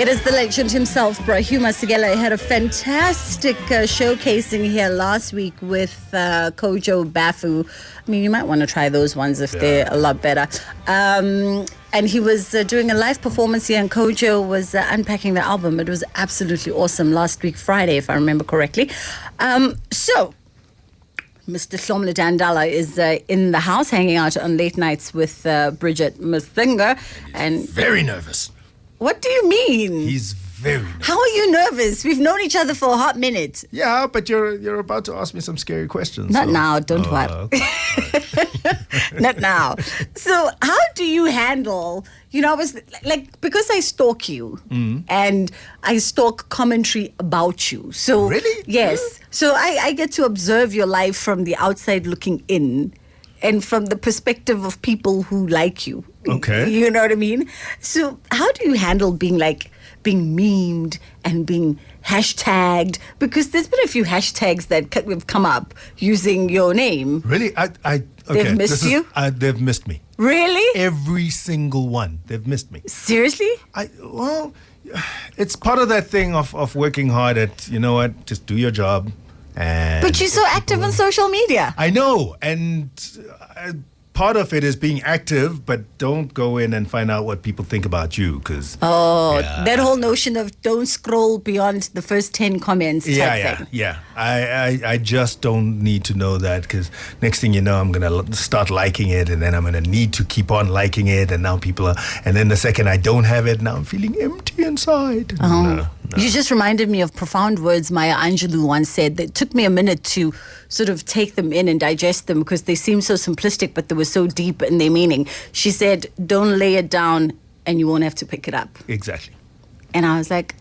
It is the legend himself, Bridget Masinga. He had a fantastic showcasing here last week with Kojo Bafu. I mean, you might want to try those ones if they're a lot better. And he was doing a live performance here, and Kojo was unpacking the album. It was absolutely awesome last week, Friday, if I remember correctly. So, Mr. Hlomla Dandala is in the house, hanging out on late nights with Bridget Masinga. And very nervous. What do you mean? He's very nervous. How are you nervous? We've known each other for a hot minute. Yeah, but you're about to ask me some scary questions. Not now, don't worry. Okay. Not now. So how do you handle, I was like, because I stalk you and I stalk commentary about you. So Really? Yes. So I get to observe your life from the outside looking in and from the perspective of people who like you. Okay. You know what I mean? So how do you handle being memed and being hashtagged? Because there's been a few hashtags that have come up using your name. Really? Okay. They've missed you? They've missed me. Really? Every single one. They've missed me. Seriously? Well, it's part of that thing of working hard at, you know what, just do your job. But you're so active on social media. I know, and part of it is being active, but don't go in and find out what people think about you, because that whole notion of don't scroll beyond the first 10 comments type thing. Yeah. I just don't need to know that, because next thing you know, I'm gonna start liking it, and then I'm gonna need to keep on liking it, and now people are, and then the second I don't have it, now I'm feeling empty inside. No. You just reminded me of profound words Maya Angelou once said that took me a minute to sort of take them in and digest them, because they seem so simplistic, but they were so deep in their meaning. She said, don't lay it down and you won't have to pick it up. Exactly. And I was like,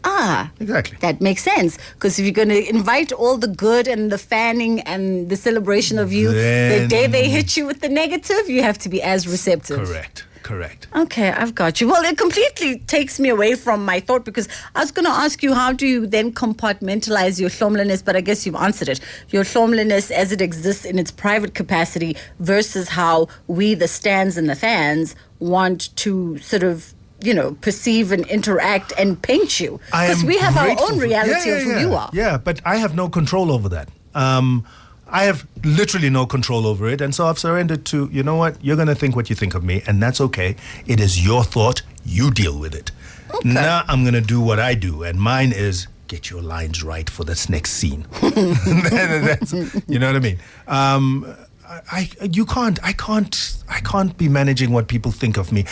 exactly. That makes sense. Because if you're going to invite all the good and the fanning and the celebration of you, the day they hit you with the negative, you have to be as receptive. Correct. Okay, I've got you. Well, it completely takes me away from my thought, because I was going to ask you, how do you then compartmentalize your hlomlaness? But I guess you've answered it. Your hlomlaness as it exists in its private capacity versus how we, the stans and the fans, want to sort of, perceive and interact and paint you. Because we have our own reality of who you are. Yeah, but I have no control over that. I have literally no control over it, and so I've surrendered to, you know what, you're going to think what you think of me, and that's okay. It is your thought. You deal with it. Okay. Now I'm going to do what I do, and mine is get your lines right for this next scene. That's, you know what I mean? I can't be managing what people think of me.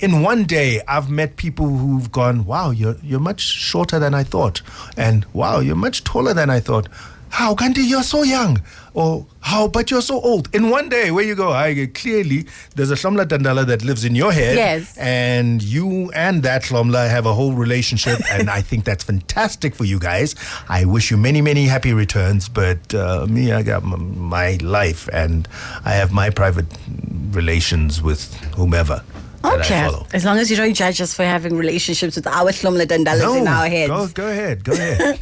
In one day, I've met people who've gone, wow, you're much shorter than I thought, and wow, you're much taller than I thought. How, Gandhi, you're so young? Or how, but you're so old. In one day, where you go, clearly, there's a Hlomla Dandala that lives in your head. Yes. And you and that Hlomla have a whole relationship. And I think that's fantastic for you guys. I wish you many, many happy returns. But me, I got my life, and I have my private relations with whomever. Okay, as long as you don't judge us for having relationships with our Hlomla Dandalas in our heads. Go ahead.